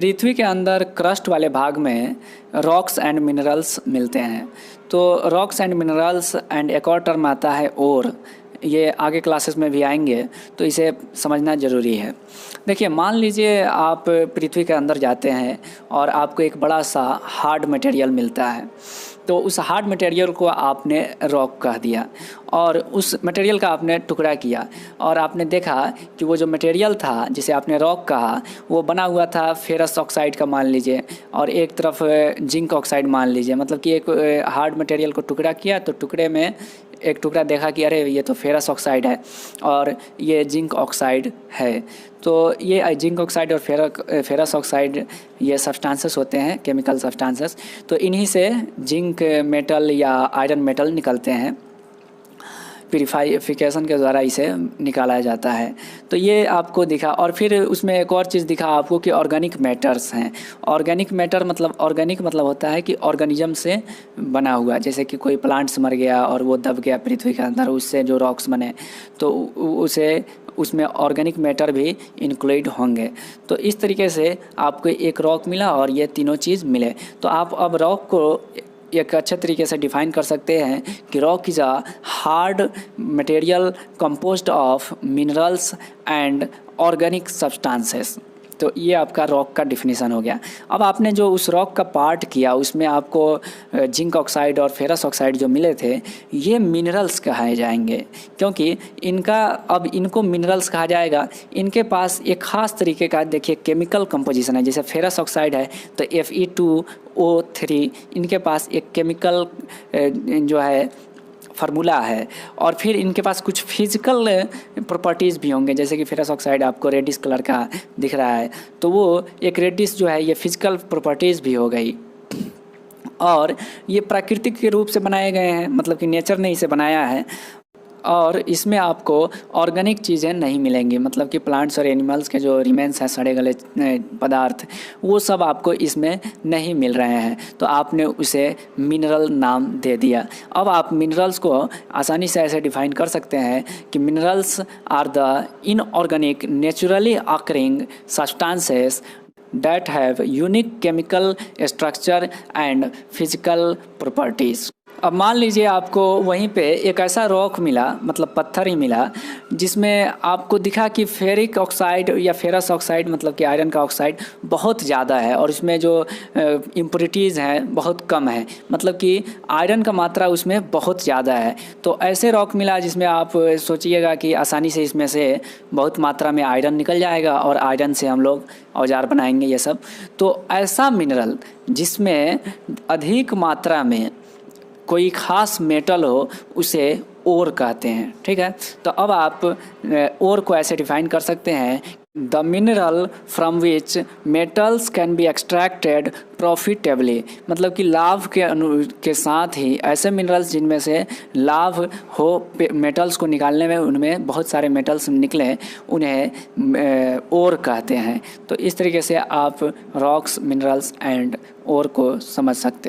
पृथ्वी के अंदर क्रस्ट वाले भाग में रॉक्स एंड मिनरल्स मिलते हैं। तो रॉक्स एंड मिनरल्स एंड एक और टर्म आता है ओर, ये आगे क्लासेस में भी आएंगे, तो इसे समझना ज़रूरी है। देखिए, मान लीजिए आप पृथ्वी के अंदर जाते हैं और आपको एक बड़ा सा हार्ड मटेरियल मिलता है। तो उस हार्ड मटेरियल को आपने रॉक कह दिया और उस मटेरियल का आपने टुकड़ा किया और आपने देखा कि वो जो मटेरियल था जिसे आपने रॉक कहा वो बना हुआ था फेरस ऑक्साइड का, मान लीजिए, और एक तरफ जिंक ऑक्साइड मान लीजिए। मतलब कि एक हार्ड मटेरियल को टुकड़ा किया तो टुकड़े में एक टुकड़ा देखा कि अरे ये तो फेरस ऑक्साइड है और ये जिंक ऑक्साइड है। तो ये जिंक ऑक्साइड और फेरस ऑक्साइड ये सब्सटेंसेस होते हैं, केमिकल सब्सटेंसेस। तो इन्हीं से जिंक मेटल या आयरन मेटल निकलते हैं, प्यूरिफिकेशन के द्वारा इसे निकाला जाता है। तो ये आपको दिखा, और फिर उसमें एक और चीज़ दिखा आपको कि ऑर्गेनिक मैटर्स हैं। ऑर्गेनिक मैटर मतलब, ऑर्गेनिक मतलब होता है कि ऑर्गेनिज्म से बना हुआ, जैसे कि कोई प्लांट्स मर गया और वो दब गया पृथ्वी के अंदर, उससे जो रॉक्स बने तो उसे उसमें ऑर्गेनिक मैटर भी इंक्लूड होंगे। तो इस तरीके से आपको एक रॉक मिला और ये तीनों चीज़ मिले। तो आप अब रॉक को एक अच्छे तरीके से डिफाइन कर सकते हैं कि rock is a hard material composed of minerals and organic substances. तो ये आपका रॉक का डिफिनीसन हो गया। अब आपने जो उस रॉक का पार्ट किया उसमें आपको जिंक ऑक्साइड और फेरस ऑक्साइड जो मिले थे ये मिनरल्स कहे जाएंगे, क्योंकि इनको मिनरल्स कहा जाएगा। इनके पास एक ख़ास तरीके का, देखिए, केमिकल कंपोजिशन है। जैसे फेरस ऑक्साइड है तो Fe2O3, इनके पास एक केमिकल जो है फार्मूला है, और फिर इनके पास कुछ फिजिकल प्रॉपर्टीज़ भी होंगे। जैसे कि फेरस ऑक्साइड आपको रेडिश कलर का दिख रहा है, तो वो एक रेडिश जो है ये फिजिकल प्रॉपर्टीज़ भी हो गई। और ये प्राकृतिक के रूप से बनाए गए हैं, मतलब कि नेचर ने इसे बनाया है, और इसमें आपको ऑर्गेनिक चीज़ें नहीं मिलेंगी। मतलब कि प्लांट्स और एनिमल्स के जो रिमेन्स हैं, सड़े गले पदार्थ, वो सब आपको इसमें नहीं मिल रहे हैं। तो आपने उसे मिनरल नाम दे दिया। अब आप मिनरल्स को आसानी से ऐसे डिफाइन कर सकते हैं कि minerals are the inorganic naturally occurring substances that have unique chemical structure and physical properties। अब मान लीजिए आपको वहीं पे एक ऐसा रॉक मिला, मतलब पत्थर ही मिला, जिसमें आपको दिखा कि फेरिक ऑक्साइड या फेरस ऑक्साइड, मतलब कि आयरन का ऑक्साइड बहुत ज़्यादा है और इसमें जो इम्प्योरिटीज़ हैं बहुत कम है, मतलब कि आयरन का मात्रा उसमें बहुत ज़्यादा है। तो ऐसे रॉक मिला जिसमें आप सोचिएगा कि आसानी से इसमें से बहुत मात्रा में आयरन निकल जाएगा और आयरन से हम लोग औजार बनाएंगे ये सब। तो ऐसा मिनरल जिसमें अधिक मात्रा में कोई ख़ास मेटल हो उसे ओर कहते हैं, ठीक है। तो अब आप ओर को ऐसे डिफाइन कर सकते हैं, the mineral from which metals can be extracted profitably. मतलब कि लाभ के साथ ही ऐसे मिनरल्स जिनमें से लाभ हो, मेटल्स को निकालने में उनमें बहुत सारे मेटल्स निकले, उन्हें ओर कहते हैं। तो इस तरीके से आप रॉक्स, मिनरल्स एंड ओर को समझ सकते हैं।